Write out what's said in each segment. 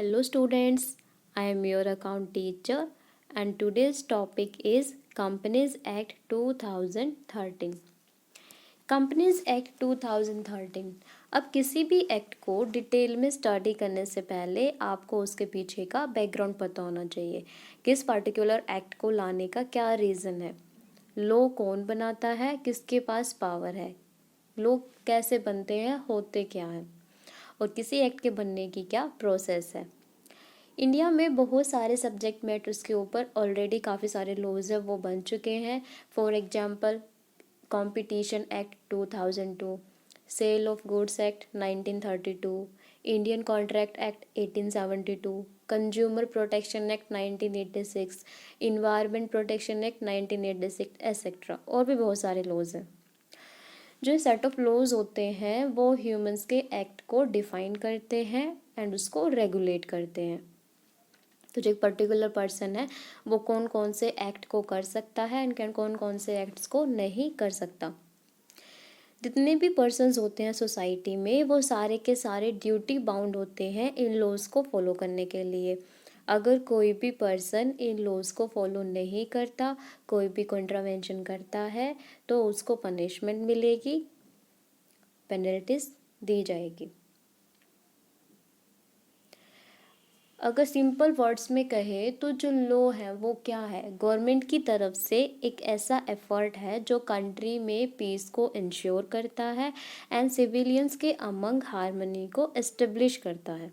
Hello students, I am your account teacher and today's topic is Companies Act 2013. Companies act 2013। अब किसी भी act को detail में study करने से पहले आपको उसके पीछे का बैकग्राउंड पता होना चाहिए। किस पर्टिकुलर एक्ट को लाने का क्या रीज़न है, लॉ कौन बनाता है, किसके पास पावर है, लॉ कैसे बनते हैं, होते क्या हैं, और किसी एक्ट के बनने की क्या प्रोसेस है। इंडिया में बहुत सारे सब्जेक्ट मैटर्स के ऊपर ऑलरेडी काफ़ी सारे लॉज है वो बन चुके हैं। For example competition act 2002, sale of goods act 1932, Indian contract act 1872, consumer protection act 1986, environment protection act 1986 etcetera, और भी बहुत सारे लॉज हैं। जो सेट ऑफ लॉज होते हैं वो ह्यूमंस के एक्ट को डिफाइन करते हैं एंड उसको रेगुलेट करते हैं। तो जो एक पर्टिकुलर पर्सन है वो कौन कौन से एक्ट को कर सकता है एंड कौन कौन से एक्ट्स को नहीं कर सकता। जितने भी पर्सन्स होते हैं सोसाइटी में वो सारे के सारे ड्यूटी बाउंड होते हैं इन लॉज को फॉलो करने के लिए। अगर कोई भी पर्सन इन लॉज को फॉलो नहीं करता, कोई भी कॉन्ट्रावेंशन करता है तो उसको पनिशमेंट मिलेगी, पेनल्टीज दी जाएगी। अगर सिंपल वर्ड्स में कहे तो जो लॉ है वो क्या है, गवर्नमेंट की तरफ से एक ऐसा एफर्ट है जो कंट्री में पीस को इंश्योर करता है एंड सिविलियंस के अमंग हार्मनी को एस्टेब्लिश करता है।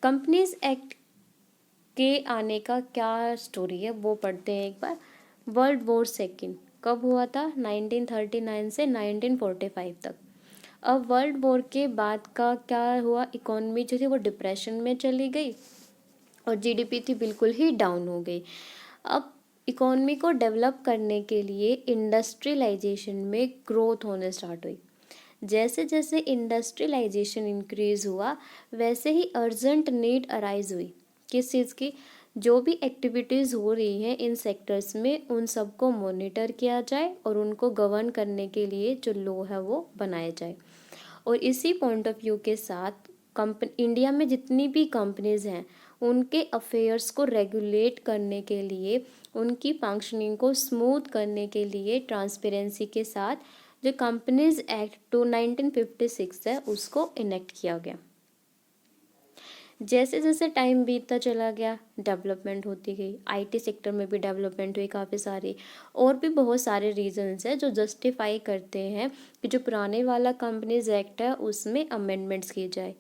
कंपनीज एक्ट के आने का क्या स्टोरी है वो पढ़ते हैं एक बार। वर्ल्ड वॉर सेकेंड कब हुआ था? 1939 से 1945 तक। अब वर्ल्ड वॉर के बाद का क्या हुआ, इकोनॉमी जो थी वो डिप्रेशन में चली गई और जीडीपी थी बिल्कुल ही डाउन हो गई। अब इकोनॉमी को डेवलप करने के लिए इंडस्ट्रियलाइजेशन में ग्रोथ होने स्टार्ट हुई। जैसे जैसे इंडस्ट्रियलाइजेशन इंक्रीज हुआ वैसे ही अर्जेंट नीड अराइज हुई। किस चीज़ की? जो भी एक्टिविटीज़ हो रही हैं इन सेक्टर्स में उन सबको मॉनिटर किया जाए और उनको गवर्न करने के लिए जो लॉ है वो बनाया जाए। और इसी पॉइंट ऑफ व्यू के साथ इंडिया में जितनी भी कंपनीज हैं उनके अफेयर्स को रेगुलेट करने के लिए, उनकी फंक्शनिंग को स्मूथ करने के लिए ट्रांसपेरेंसी के साथ जो कंपनीज एक्ट 1956 है उसको इनेक्ट किया गया। जैसे जैसे टाइम बीतता चला गया डेवलपमेंट होती गई, आईटी सेक्टर में भी डेवलपमेंट हुई काफ़ी सारी, और भी बहुत सारे रीजंस हैं जो जस्टिफाई करते हैं कि जो पुराने वाला कंपनीज एक्ट है उसमें अमेंडमेंट्स की जाए।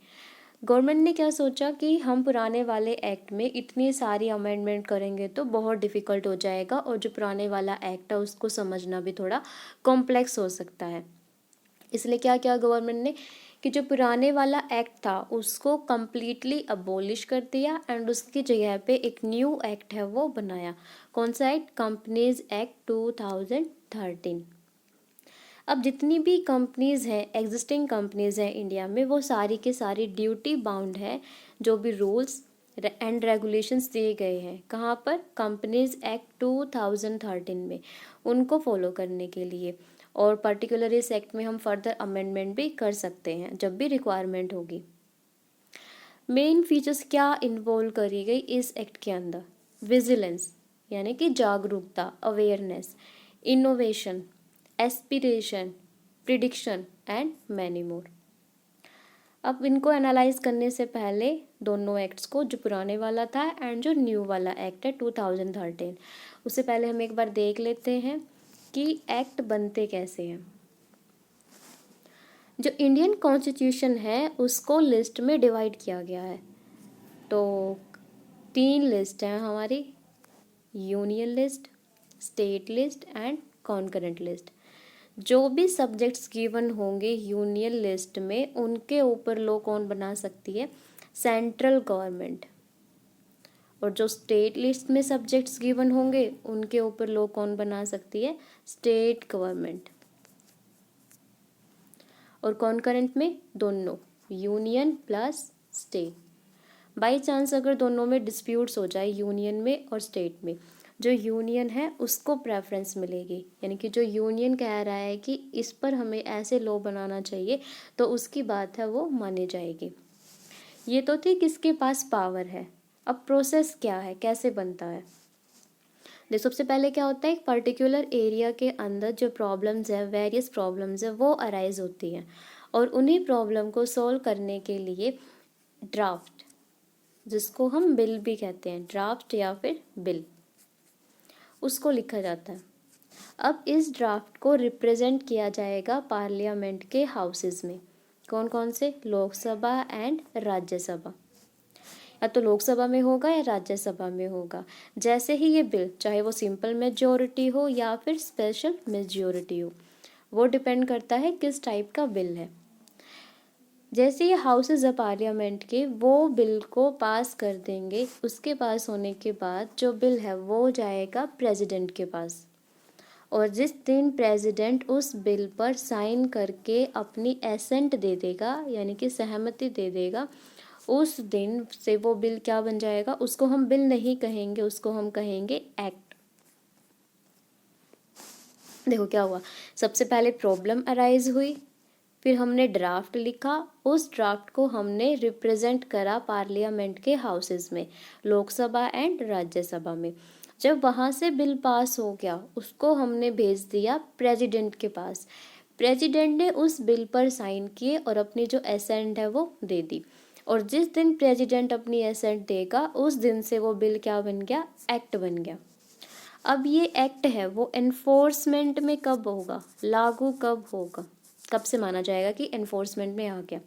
गवर्नमेंट ने क्या सोचा कि हम पुराने वाले एक्ट में इतनी सारी अमेंडमेंट करेंगे तो बहुत डिफ़िकल्ट हो जाएगा और जो पुराने वाला एक्ट है उसको समझना भी थोड़ा कॉम्प्लेक्स हो सकता है। इसलिए क्या किया गवर्नमेंट ने कि जो पुराने वाला एक्ट था उसको कम्प्लीटली अबोलिश कर दिया एंड उसकी जगह पे एक न्यू एक्ट है वो बनाया। कौन सा एक्ट? Companies act 2013। अब जितनी भी कंपनीज हैं, एग्जिस्टिंग कंपनीज हैं इंडिया में, वो सारी के सारी ड्यूटी बाउंड है जो भी रूल्स एंड रेगुलेशंस दिए गए हैं कहाँ पर? कंपनीज एक्ट 2013 में, उनको फॉलो करने के लिए। और पर्टिकुलर इस एक्ट में हम फर्दर अमेंडमेंट भी कर सकते हैं जब भी रिक्वायरमेंट होगी। मेन फीचर्स क्या इन्वॉल्व करी गई इस एक्ट के अंदर? विजिलेंस यानी कि जागरूकता, awareness, innovation, aspiration, prediction and many more. अब इनको एनालाइज करने से पहले दोनों एक्ट्स को, जो पुराने वाला था एंड जो न्यू वाला एक्ट है 2013, उससे पहले हम एक बार देख लेते हैं कि एक्ट बनते कैसे हैं। जो इंडियन कॉन्स्टिट्यूशन है उसको लिस्ट में डिवाइड किया गया है। तो 3 लिस्ट हैं हमारी, union list, state list and concurrent list. जो भी सब्जेक्ट्स गिवन होंगे यूनियन लिस्ट में उनके ऊपर लॉ कौन बना सकती है? Central government. और जो स्टेट लिस्ट में सब्जेक्ट्स गिवन होंगे उनके ऊपर लॉ कौन बना सकती है? State government. और कॉन्करेंट में दोनों, union plus state. By chance अगर दोनों में डिस्प्यूट्स हो जाए, यूनियन में और स्टेट में, जो यूनियन है उसको प्रेफरेंस मिलेगी, यानी कि जो यूनियन कह रहा है कि इस पर हमें ऐसे लॉ बनाना चाहिए तो उसकी बात है वो मानी जाएगी। ये तो थी किसके पास पावर है। अब प्रोसेस क्या है, कैसे बनता है। देखो सबसे पहले क्या होता है, एक पर्टिकुलर एरिया के अंदर जो प्रॉब्लम्स है, वेरियस प्रॉब्लम्स है, वो अराइज होती हैं और उन्हीं प्रॉब्लम को सॉल्व करने के लिए ड्राफ्ट, जिसको हम बिल भी कहते हैं, ड्राफ्ट या फिर बिल, उसको लिखा जाता है। अब इस ड्राफ्ट को रिप्रेजेंट किया जाएगा पार्लियामेंट के हाउसेस में। कौन कौन से, लोकसभा एंड राज्यसभा। या तो लोकसभा में होगा या राज्यसभा में होगा। जैसे ही ये बिल, चाहे वो सिंपल मेजॉरिटी हो या फिर स्पेशल मेजॉरिटी हो, वो डिपेंड करता है किस टाइप का बिल है। जैसे ये हाउसेज ऑफ पार्लियामेंट के वो बिल को पास कर देंगे, उसके पास होने के बाद जो बिल है वो जाएगा प्रेसिडेंट के पास, और जिस दिन प्रेसिडेंट उस बिल पर साइन करके अपनी एसेंट दे देगा, यानी कि सहमति दे देगा, उस दिन से वो बिल क्या बन जाएगा, उसको हम बिल नहीं कहेंगे, उसको हम कहेंगे एक्ट। देखो क्या हुआ, सबसे पहले प्रॉब्लम अराइज हुई, फिर हमने ड्राफ्ट लिखा, उस ड्राफ्ट को हमने रिप्रेजेंट करा पार्लियामेंट के हाउसेस में, लोकसभा एंड राज्यसभा में। जब वहाँ से बिल पास हो गया, उसको हमने भेज दिया प्रेसिडेंट के पास। प्रेसिडेंट ने उस बिल पर साइन किए और अपनी जो एसेंट है वो दे दी, और जिस दिन प्रेसिडेंट अपनी एसेंट देगा, उस दिन से वो बिल क्या बन गया, एक्ट बन गया। अब ये एक्ट है वो एनफोर्समेंट में कब होगा, लागू कब होगा, कब से माना जाएगा कि एनफोर्समेंट में आ गया,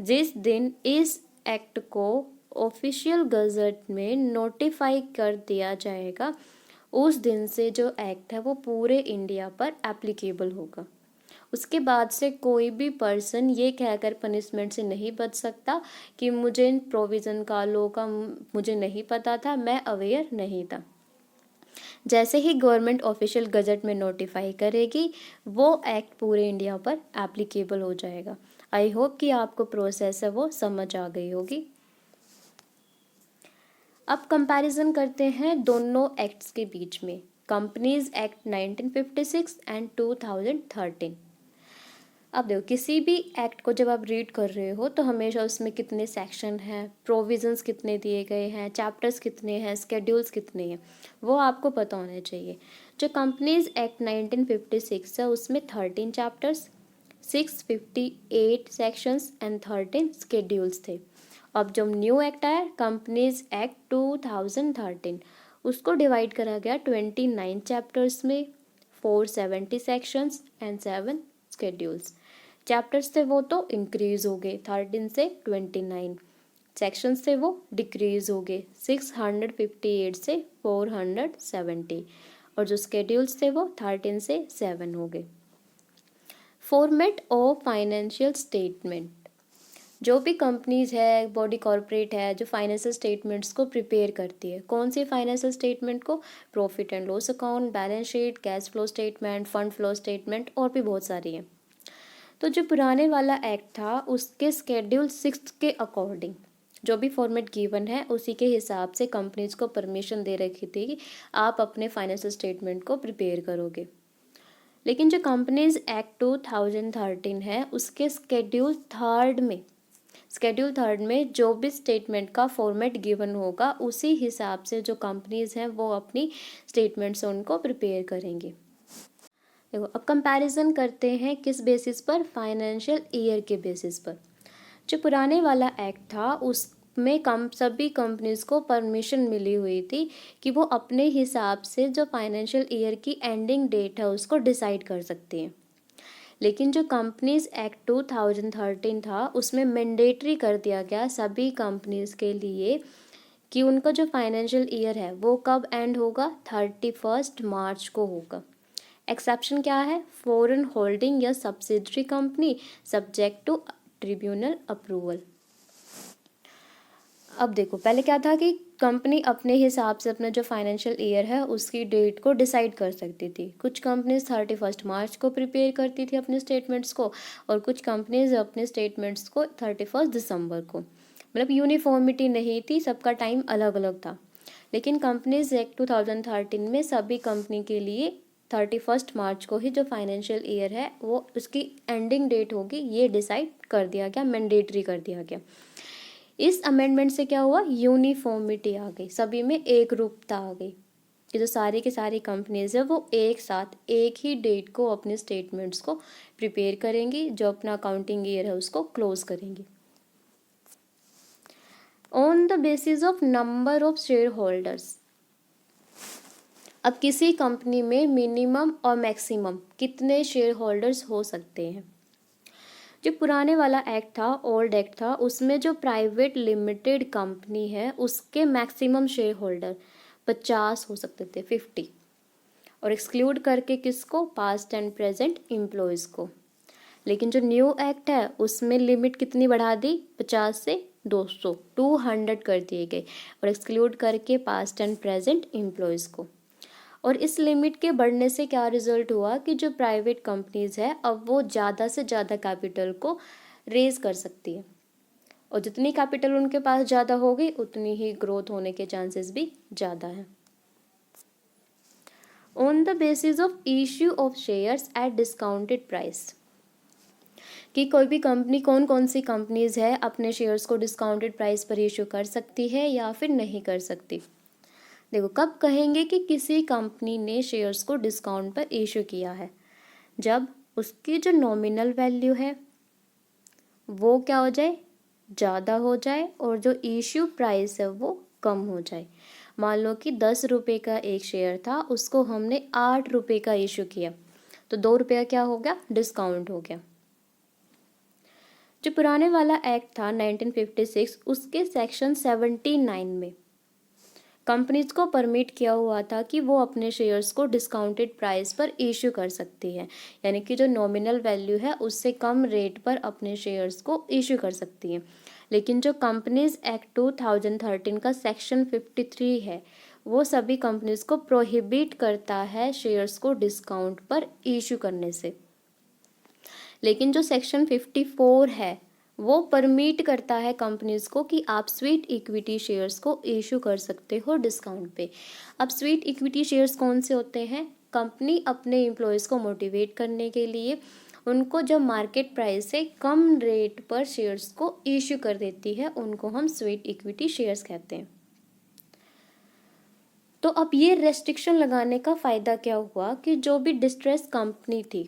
जिस दिन इस एक्ट को ऑफिशियल गजट में नोटिफाई कर दिया जाएगा, उस दिन से जो एक्ट है वो पूरे इंडिया पर एप्लीकेबल होगा। उसके बाद से कोई भी पर्सन ये कहकर पनिशमेंट से नहीं बच सकता कि मुझे इन प्रोविज़न का, लॉ का मुझे नहीं पता था, मैं अवेयर नहीं था। जैसे ही गवर्नमेंट ऑफिशियल गजट में नोटिफाई करेगी, वो एक्ट पूरे इंडिया पर एप्लीकेबल हो जाएगा। आई होप कि आपको प्रोसेस है वो समझ आ गई होगी। अब कंपैरिजन करते हैं दोनों एक्ट्स के बीच में, कंपनीज एक्ट 1956 एंड 2013। अब देखो किसी भी एक्ट को जब आप रीड कर रहे हो तो हमेशा उसमें कितने सेक्शन हैं, प्रोविजंस कितने दिए गए हैं, चैप्टर्स कितने हैं, स्केड्यूल्स कितने हैं, वो आपको पता होने चाहिए। जो कंपनीज एक्ट 1956 है उसमें 13 चैप्टर्स, 658 सेक्शंस एंड 13 स्केड्यूल्स थे। अब जो न्यू एक्ट आया, कंपनीज एक्ट 2013, उसको डिवाइड करा गया 29 चैप्टर्स में, 470 सेक्शंस एंड 7 स्केड्यूल्स। चैप्टर्स थे वो तो इंक्रीज हो गए 13 से 29, सेक्शंस थे वो डिक्रीज हो गए 658 से 470, और जो स्केड्यूल्स थे वो 13 से 7 हो गए। फॉर्मेट ऑफ फाइनेंशियल स्टेटमेंट, जो भी कंपनीज है, बॉडी कॉर्पोरेट है, जो फाइनेंशियल स्टेटमेंट्स को प्रिपेयर करती है, कौन सी फाइनेंशियल स्टेटमेंट को, profit and loss account, balance sheet, cash flow statement, fund flow statement, और भी बहुत सारी हैं। तो जो पुराने वाला एक्ट था उसके स्केड्यूल 6 के अकॉर्डिंग जो भी फॉर्मेट गिवन है उसी के हिसाब से कंपनीज को परमिशन दे रखी थी कि आप अपने फाइनेंशियल स्टेटमेंट को प्रिपेयर करोगे। लेकिन जो कंपनीज एक्ट 2013 है उसके स्केड्यूल थर्ड में जो भी स्टेटमेंट का फॉर्मेट गिवन होगा उसी हिसाब से जो कंपनीज हैं वो अपनी स्टेटमेंट्स उनको प्रिपेयर करेंगे। देखो अब कंपैरिजन करते हैं किस बेसिस पर, फाइनेंशियल ईयर के बेसिस पर। जो पुराने वाला एक्ट था उसमें सभी कंपनीज को परमिशन मिली हुई थी कि वो अपने हिसाब से जो फाइनेंशियल ईयर की एंडिंग डेट है उसको डिसाइड कर सकती हैं। लेकिन जो कंपनीज एक्ट 2013 था उसमें मैंडेटरी कर दिया गया सभी कंपनीज के लिए कि उनका जो फाइनेंशियल ईयर है वो कब एंड होगा, 31 मार्च को होगा। एक्सेप्शन क्या है, फॉरेन होल्डिंग या subsidiary company subject to tribunal approval. अब देखो पहले क्या था कि कंपनी अपने हिसाब से अपना जो फाइनेंशियल ईयर है उसकी डेट को डिसाइड कर सकती थी। कुछ कंपनीज 31 मार्च को प्रिपेयर करती थी अपने स्टेटमेंट्स को, और कुछ कंपनीज अपने स्टेटमेंट्स को 31 दिसंबर को, मतलब यूनिफॉर्मिटी नहीं थी, सबका टाइम अलग अलग था। लेकिन कंपनीज एक्ट 2013 में सभी कंपनी के लिए 31 मार्च को ही जो फाइनेंशियल ईयर है वो उसकी एंडिंग डेट होगी ये डिसाइड कर दिया गया, मैंडेटरी कर दिया गया। इस अमेंडमेंट से क्या हुआ, यूनिफॉर्मिटी आ गई, सभी में एक रूपता आ गई कि जो सारी की सारी कंपनीज है वो एक साथ एक ही डेट को अपने स्टेटमेंट्स को प्रिपेयर करेंगी, जो अपना अकाउंटिंग ईयर है उसको क्लोज करेंगी। On the basis of number of share holders, अब किसी कंपनी में मिनिमम और मैक्सिमम कितने शेयर होल्डर्स हो सकते हैं। जो पुराने वाला एक्ट था, ओल्ड एक्ट था, उसमें जो प्राइवेट लिमिटेड कंपनी है उसके मैक्सिमम शेयर होल्डर 50 हो सकते थे, 50, और एक्सक्लूड करके किसको, पास्ट एंड प्रेजेंट एम्प्लॉयज़ को। लेकिन जो न्यू एक्ट है उसमें लिमिट कितनी बढ़ा दी, 50 से 200, 200 कर दिए गए, और एक्सक्लूड करके पास्ट एंड प्रेजेंट एम्प्लॉयज़ को। और इस लिमिट के बढ़ने से क्या रिजल्ट हुआ कि जो प्राइवेट कंपनीज है अब वो ज़्यादा से ज़्यादा कैपिटल को रेज कर सकती है, और जितनी कैपिटल उनके पास ज़्यादा होगी उतनी ही ग्रोथ होने के चांसेस भी ज़्यादा हैं। On the basis of issue of shares at discounted price, कि कोई भी कंपनी, कौन कौन सी कंपनीज है अपने शेयर्स को डिस्काउंटेड प्राइस पर इशू कर सकती है या फिर नहीं कर सकती। देखो, कब कहेंगे कि किसी कंपनी ने शेयर्स को डिस्काउंट पर इशू किया है, जब उसकी जो नॉमिनल वैल्यू है वो क्या हो जाए, ज़्यादा हो जाए, और जो इशू प्राइस है वो कम हो जाए। मान लो कि 10 रुपये का एक शेयर था, उसको हमने 8 रुपये का इशू किया, तो 2 रुपये का क्या हो गया, डिस्काउंट हो गया। जो पुराने वाला एक्ट था 1956, उसके सेक्शन 79 में कंपनीज को परमिट किया हुआ था कि वो अपने शेयर्स को डिस्काउंटेड प्राइस पर इशू कर सकती है, यानी कि जो नॉमिनल वैल्यू है उससे कम रेट पर अपने शेयर्स को इशू कर सकती है। लेकिन जो कंपनीज एक्ट 2013 का सेक्शन 53 है वो सभी कंपनीज को प्रोहिबिट करता है शेयर्स को डिस्काउंट पर इशू करने से। लेकिन जो सेक्शन 54 है वो परमिट करता है कंपनीज को कि आप स्वीट इक्विटी शेयर्स को इशू कर सकते हो डिस्काउंट पे। अब स्वीट इक्विटी शेयर्स कौन से होते हैं, कंपनी अपने एम्प्लॉयज़ को मोटिवेट करने के लिए उनको जब मार्केट प्राइस से कम रेट पर शेयर्स को इशू कर देती है, उनको हम स्वीट इक्विटी शेयर्स कहते हैं। तो अब ये रेस्ट्रिक्शन लगाने का फ़ायदा क्या हुआ कि जो भी डिस्ट्रेस कंपनी थी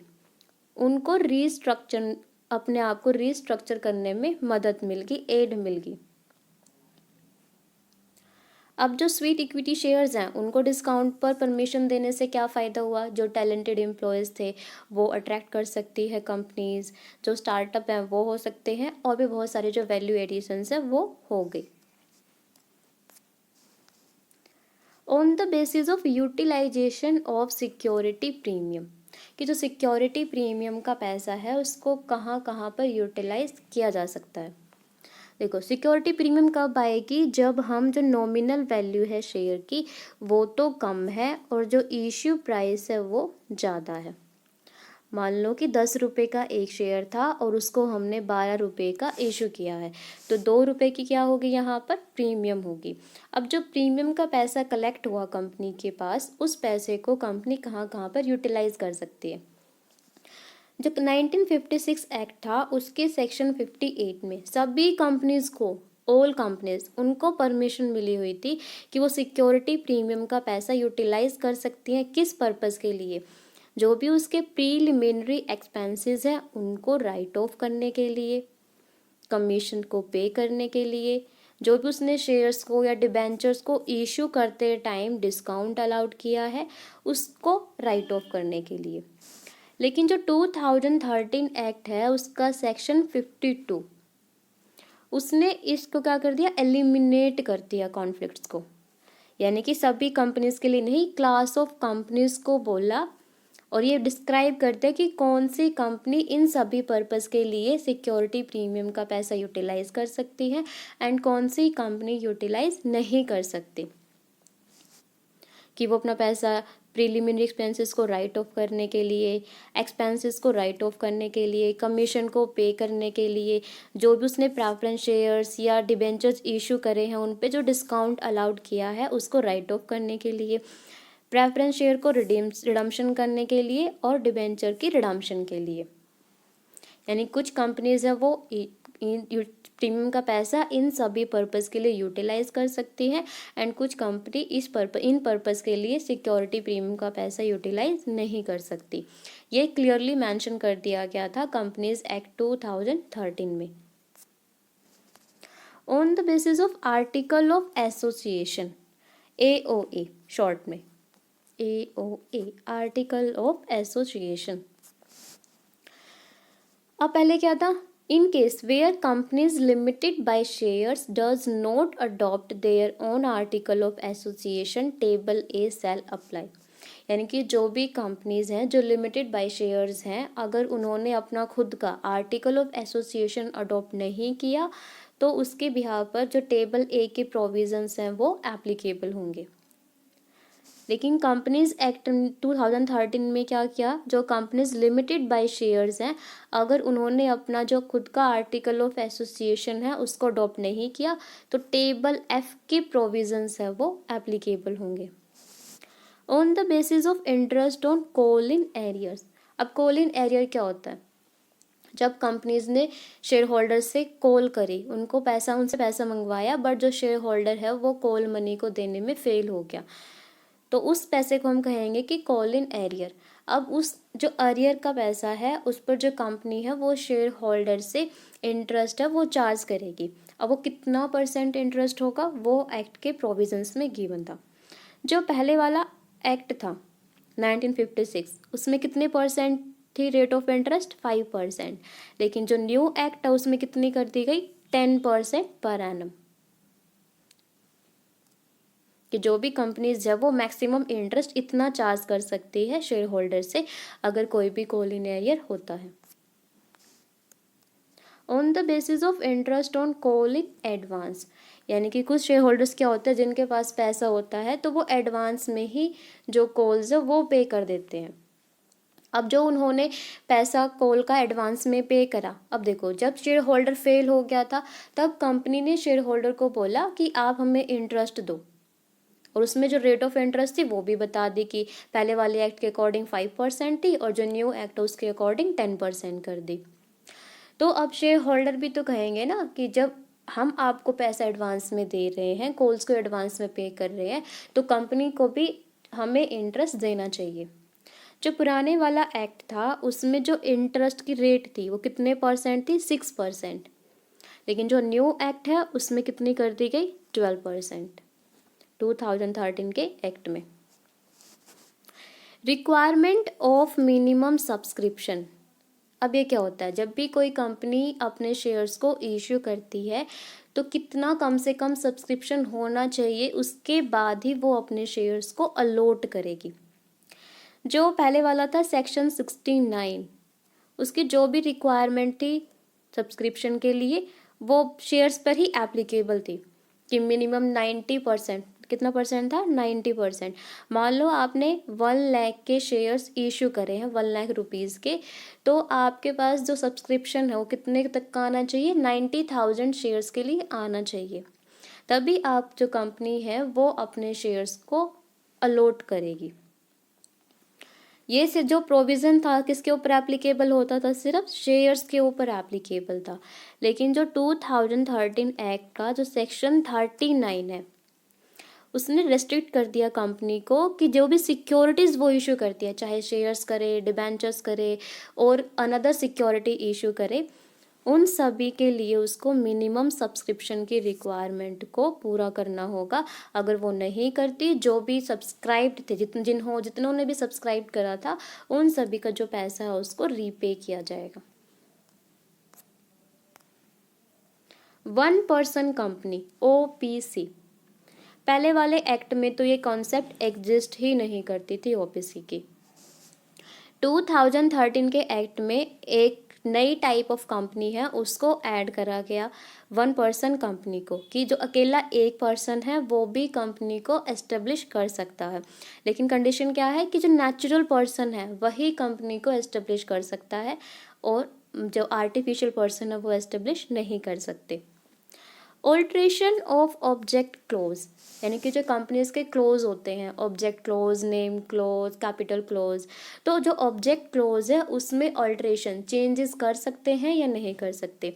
उनको रीस्ट्रक्चर, अपने आप को रीस्ट्रक्चर करने में मदद मिल गई, एड मिल गई। अब जो स्वीट इक्विटी शेयर्स हैं उनको डिस्काउंट पर परमिशन देने से क्या फ़ायदा हुआ, जो टैलेंटेड एम्प्लॉयज़ थे वो अट्रैक्ट कर सकती है कंपनीज, जो स्टार्टअप हैं वो हो सकते हैं, और भी बहुत सारे जो वैल्यू एडिशंस हैं वो हो गई। On the basis of utilization of security premium, कि जो सिक्योरिटी प्रीमियम का पैसा है उसको कहाँ कहाँ पर यूटिलाइज किया जा सकता है। देखो, सिक्योरिटी प्रीमियम कब आएगी, जब हम जो नॉमिनल वैल्यू है शेयर की वो तो कम है और जो इश्यू प्राइस है वो ज़्यादा है। मान लो कि 10 रुपये का एक शेयर था और उसको हमने 12 रुपये का इशू किया है, तो 2 रुपये की क्या होगी, यहाँ पर प्रीमियम होगी। अब जो प्रीमियम का पैसा कलेक्ट हुआ कंपनी के पास, उस पैसे को कंपनी कहाँ कहाँ पर यूटिलाइज कर सकती है। जो 1956 एक्ट था उसके सेक्शन 58 में सभी कंपनीज को, ऑल कंपनीज, उनको परमिशन मिली हुई थी कि वो सिक्योरिटी प्रीमियम का पैसा यूटिलाइज कर सकती हैं। किस पर्पज़ के लिए, जो भी उसके प्रीलिमिनरी एक्सपेंसेस हैं उनको राइट ऑफ करने के लिए, कमीशन को पे करने के लिए, जो भी उसने शेयर्स को या डिबेंचर्स को इशू करते टाइम डिस्काउंट अलाउड किया है उसको राइट ऑफ करने के लिए। लेकिन जो 2013 एक्ट है उसका सेक्शन 52, उसने इसको क्या कर दिया, एलिमिनेट कर दिया कॉन्फ्लिक्ट्स को, यानी कि सभी कंपनीज के लिए नहीं, क्लास ऑफ कंपनीज को बोला, और ये डिस्क्राइब करते हैं कि कौन सी कंपनी इन सभी पर्पस के लिए सिक्योरिटी प्रीमियम का पैसा यूटिलाइज कर सकती है एंड कौन सी कंपनी यूटिलाइज नहीं कर सकती, कि वो अपना पैसा प्रीलिमिनरी एक्सपेंसेस को राइट ऑफ करने के लिए, एक्सपेंसेस को राइट ऑफ करने के लिए, कमीशन को पे करने के लिए, जो भी उसने प्रेफरेंस शेयर्स या डिबेंचर्स इशू करे हैं उन पे जो डिस्काउंट अलाउड किया है उसको राइट ऑफ करने के लिए, प्रेफरेंस शेयर को रिडम्पशन करने के लिए, और डिबेंचर की रिडम्पशन के लिए। यानी कुछ कंपनीज है वो प्रीमियम का पैसा इन सभी पर्पस के लिए यूटिलाइज कर सकती है एंड कुछ कंपनी इन पर्पस के लिए सिक्योरिटी प्रीमियम का पैसा यूटिलाइज नहीं कर सकती। ये क्लियरली मेंशन कर दिया गया था कंपनीज एक्ट 2013 में। On the basis of article of association, AOA short में, AOA आर्टिकल ऑफ एसोसिएशन। अब पहले क्या था, in case where companies limited by shares does not adopt their own article of association table A shall apply. यानी कि जो भी companies हैं जो लिमिटेड बाय शेयर्स हैं, अगर उन्होंने अपना खुद का आर्टिकल ऑफ एसोसिएशन अडॉप्ट नहीं किया तो उसके बिहार पर जो टेबल ए के प्रोविजंस हैं वो एप्लीकेबल होंगे। लेकिन कंपनीज एक्ट 2013 में क्या किया, जो कंपनीज लिमिटेड बाय शेयर्स हैं अगर उन्होंने अपना जो खुद का आर्टिकल ऑफ एसोसिएशन है उसको अडॉप्ट नहीं किया तो टेबल एफ के प्रोविजंस है वो एप्लीकेबल होंगे। On the basis of interest on call in arrears. अब कॉल इन एरियर क्या होता है, जब कंपनीज ने शेयर होल्डर से कॉल करी, उनसे पैसा मंगवाया बट जो शेयर होल्डर है वो कॉल मनी को देने में फेल हो गया, तो उस पैसे को हम कहेंगे कि कॉल इन एरियर। अब उस जो एरियर का पैसा है उस पर जो कंपनी है वो शेयर होल्डर से इंटरेस्ट है वो चार्ज करेगी। अब वो कितना % इंटरेस्ट होगा वो एक्ट के प्रोविजंस में गिवन था। जो पहले वाला एक्ट था 1956 उसमें कितने % थी रेट ऑफ इंटरेस्ट, 5%। लेकिन जो न्यू एक्ट है उसमें कितनी कर दी गई, 10% पर एनम, कि जो भी कंपनीज है वो मैक्सिमम इंटरेस्ट इतना चार्ज कर सकती है शेयर होल्डर से अगर कोई भी कॉल इन एरियर होता है। On the basis of interest on call in advance, यानी कि कुछ शेयर होल्डर्स क्या होते हैं जिनके पास पैसा होता है तो वो एडवांस में ही जो कॉल्स है वो पे कर देते हैं। अब जो उन्होंने पैसा कॉल का एडवांस में पे करा, अब देखो जब शेयर होल्डर फेल हो गया था तब कंपनी ने शेयर होल्डर को बोला कि आप हमें इंटरेस्ट दो, और उसमें जो रेट ऑफ इंटरेस्ट थी वो भी बता दी कि पहले वाले एक्ट के अकॉर्डिंग 5% थी और जो न्यू एक्ट है उसके अकॉर्डिंग 10% कर दी। तो अब शेयर होल्डर भी तो कहेंगे ना कि जब हम आपको पैसा एडवांस में दे रहे हैं, कॉल्स को एडवांस में पे कर रहे हैं, तो कंपनी को भी हमें इंटरेस्ट देना चाहिए। जो पुराने वाला एक्ट था उसमें जो इंटरेस्ट की रेट थी वो कितने % थी, 6%। लेकिन जो न्यू एक्ट है उसमें कितनी कर दी गई, 12% 2013 के एक्ट में। Requirement of minimum subscription. अब ये क्या होता है, जब भी कोई कंपनी अपने शेयर्स को इश्यू करती है तो कितना कम से कम सब्सक्रिप्शन होना चाहिए, उसके बाद ही वो अपने शेयर्स को अलॉट करेगी। जो पहले वाला था सेक्शन 69, उसकी जो भी रिक्वायरमेंट थी सब्सक्रिप्शन के लिए वो शेयर्स पर ही एप्लीकेबल थी कि मिनिमम 90%, कितना % था, 90%। मान लो आपने 1 लाख के शेयर्स इशू करे हैं, 1 लाख रुपीज़ के, तो आपके पास जो सब्सक्रिप्शन है वो कितने तक का आना चाहिए, 90,000 शेयर्स के लिए आना चाहिए। तभी आप जो कंपनी है वो अपने शेयर्स को अलॉट करेगी। ये से जो प्रोविज़न था किसके ऊपर एप्लीकेबल होता था, सिर्फ शेयर्स के ऊपर एप्लीकेबल था। लेकिन जो 2013 एक्ट का जो सेक्शन 39 है उसने रेस्ट्रिक्ट कर दिया कंपनी को कि जो भी सिक्योरिटीज़ वो इशू करती है, चाहे शेयर्स करे, डिबेंचर्स करे और अनदर सिक्योरिटी इशू करे, उन सभी के लिए उसको मिनिमम सब्सक्रिप्शन की रिक्वायरमेंट को पूरा करना होगा। अगर वो नहीं करती, जो भी सब्सक्राइब्ड थे, जितनों ने भी सब्सक्राइब करा था, उन सभी का जो पैसा है उसको रीपे किया जाएगा। 1 पर्सन कंपनी, OPC, पहले वाले एक्ट में तो ये कॉन्सेप्ट एग्जिस्ट ही नहीं करती थी OPC की। 2013 के एक्ट में एक नई टाइप ऑफ कंपनी है उसको ऐड करा गया 1 पर्सन कंपनी को, कि जो अकेला एक पर्सन है वो भी कंपनी को एस्टेब्लिश कर सकता है। लेकिन कंडीशन क्या है कि जो नेचुरल पर्सन है वही कंपनी को एस्टेब्लिश कर सकता है और जो आर्टिफिशियल पर्सन है वो एस्टेब्लिश नहीं कर सकते। ऑल्ट्रेशन ऑफ ऑब्जेक्ट क्लोज, यानी कि जो कंपनीज के क्लोज होते हैं, object close, name close, capital close, तो जो ऑब्जेक्ट क्लोज है उसमें ऑल्ट्रेशन, चेंजेस कर सकते हैं या नहीं कर सकते।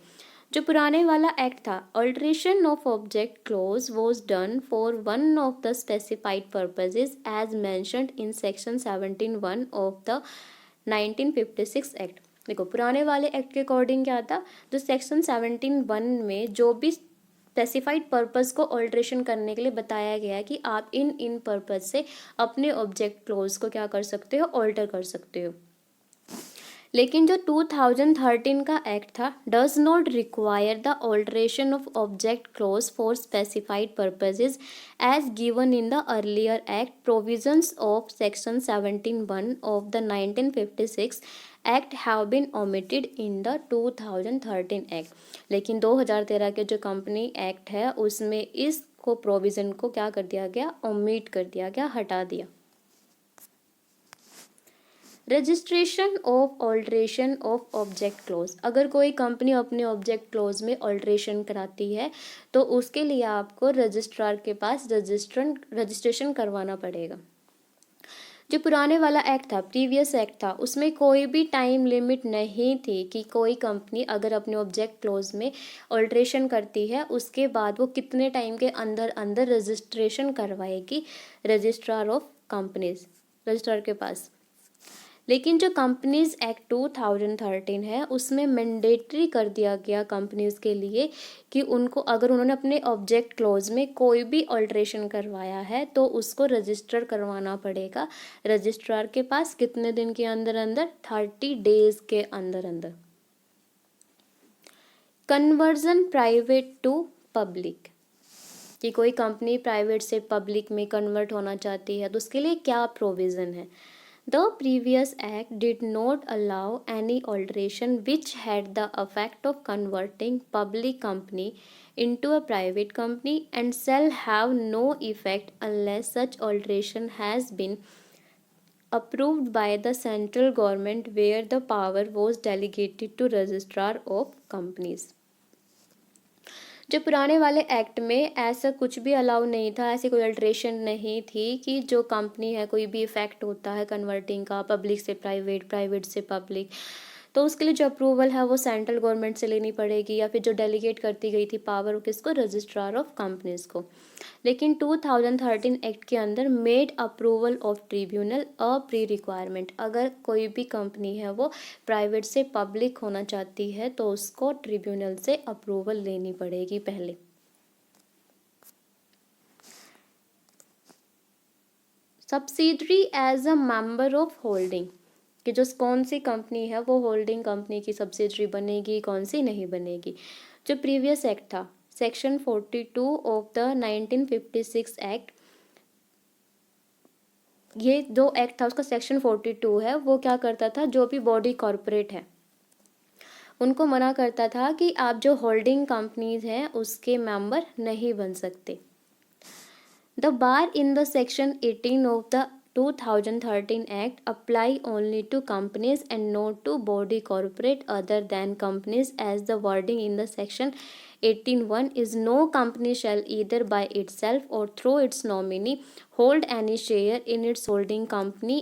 जो पुराने वाला एक्ट था, alteration of object clause was done for one of the specified purposes as mentioned in section 17(1) of the 1956 act. देखो पुराने वाले एक्ट के अकॉर्डिंग क्या था, जो सेक्शन 17(1) में जो भी स्पेसिफाइड पर्पस को ऑल्ट्रेशन करने के लिए बताया गया है कि आप इन पर्पस से अपने ऑब्जेक्ट क्लोज को क्या कर सकते हो, ऑल्टर कर सकते हो। लेकिन जो 2013 का एक्ट था, does not require the alteration of object clause for specified purposes as given in the earlier act. Provisions of section 17(1) of the 1956 act have been omitted in the 2013 act. लेकिन 2013 के जो कंपनी एक्ट है उसमें इसको provision को क्या कर दिया गया, ओमिट कर दिया गया, हटा दिया। Registration of alteration of object close. अगर कोई कंपनी अपने ऑब्जेक्ट क्लोज में ऑल्ट्रेशन कराती है तो उसके लिए आपको रजिस्ट्रार के पास रजिस्ट्रेशन करवाना पड़ेगा। जो पुराने वाला एक्ट था, प्रीवियस एक्ट था, उसमें कोई भी टाइम लिमिट नहीं थी कि कोई कंपनी अगर अपने ऑब्जेक्ट क्लोज में ऑल्ट्रेशन करती है उसके बाद वो कितने टाइम के अंदर अंदर रजिस्ट्रेशन करवाएगी रजिस्ट्रार ऑफ कंपनीज, रजिस्ट्रार के पास। लेकिन जो कंपनीज एक्ट 2013 है उसमें मैंडेटरी कर दिया गया कंपनीज के लिए कि उनको अगर उन्होंने अपने ऑब्जेक्ट क्लोज में कोई भी ऑल्ट्रेशन करवाया है तो उसको रजिस्टर करवाना पड़ेगा रजिस्ट्रार के पास। कितने दिन के अंदर अंदर, 30 डेज के अंदर अंदर। कन्वर्जन प्राइवेट टू पब्लिक, कि कोई कंपनी प्राइवेट से पब्लिक में कन्वर्ट होना चाहती है तो उसके लिए क्या प्रोविज़न है। The previous act did not allow any alteration which had the effect of converting public company into a private company and shall have no effect unless such alteration has been approved by the central government where the power was delegated to registrar of companies। जो पुराने वाले act में ऐसा कुछ भी allow नहीं था, ऐसी कोई अल्ट्रेशन नहीं थी कि जो कंपनी है कोई भी इफेक्ट होता है कन्वर्टिंग का पब्लिक से प्राइवेट, प्राइवेट से पब्लिक, तो उसके लिए जो अप्रूवल है वो सेंट्रल गवर्नमेंट से लेनी पड़ेगी या फिर जो डेलीगेट करती गई थी पावर किसको, रजिस्ट्रार ऑफ कंपनीज को। लेकिन 2013 एक्ट के अंदर made approval of tribunal a pre requirement. अगर कोई भी कंपनी है वो प्राइवेट से पब्लिक होना चाहती है तो उसको ट्रिब्यूनल से अप्रूवल लेनी पड़ेगी पहले। Subsidiary as a member of holding, कि जो कौन सी कंपनी है वो होल्डिंग कंपनी की सब्सिडरी बनेगी, कौन सी नहीं बनेगी। जो प्रीवियस एक्ट था सेक्शन 42 ऑफ द 1956 एक्ट, ये जो एक्ट था उसका सेक्शन 42 है वो क्या करता था, जो भी बॉडी कॉरपोरेट है उनको मना करता था कि आप जो होल्डिंग कंपनीज हैं उसके मेंबर नहीं बन सकते। The bar in the section 18 of the 2013 Act apply only to companies and not to body corporate other than companies as the wording in the section 18(1) is no company shall either by itself or through its nominee hold any share in its holding company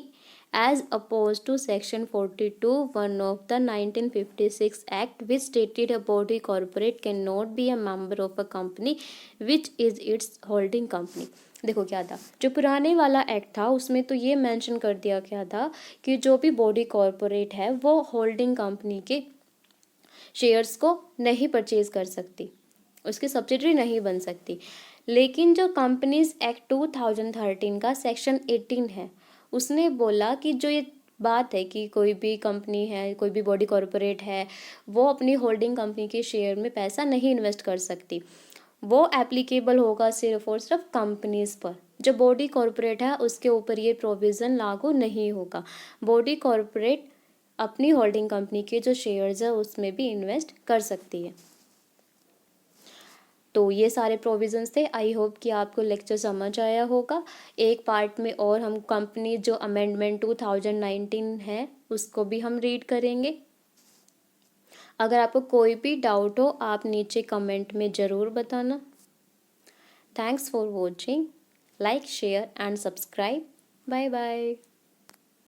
as opposed to section 42(1) of the 1956 Act which stated a body corporate cannot be a member of a company which is its holding company। देखो क्या था, जो पुराने वाला act था उसमें तो ये मेंशन कर दिया गया था कि जो भी बॉडी कॉरपोरेट है वो होल्डिंग कंपनी के शेयर्स को नहीं परचेज कर सकती, उसकी सब्सिडरी नहीं बन सकती। लेकिन जो कंपनीज एक्ट 2013 का सेक्शन 18 है उसने बोला कि जो ये बात है कि कोई भी कंपनी है, कोई भी बॉडी कॉरपोरेट है, वो अपनी होल्डिंग कंपनी के शेयर में पैसा नहीं इन्वेस्ट कर सकती, वो एप्लीकेबल होगा सिर्फ और सिर्फ कंपनीज पर। जो बॉडी कॉरपोरेट है उसके ऊपर ये प्रोविज़न लागू नहीं होगा। बॉडी कॉरपोरेट अपनी होल्डिंग कंपनी के जो शेयर्स है उसमें भी इन्वेस्ट कर सकती है। तो ये सारे प्रोविज़न्स थे। आई होप कि आपको लेक्चर समझ आया होगा। एक पार्ट में और हम कंपनी जो अमेंडमेंट 2019 है उसको भी हम रीड करेंगे। अगर आपको कोई भी डाउट हो आप नीचे कमेंट में ज़रूर बताना। Thanks for watching, like, share and subscribe. Bye bye.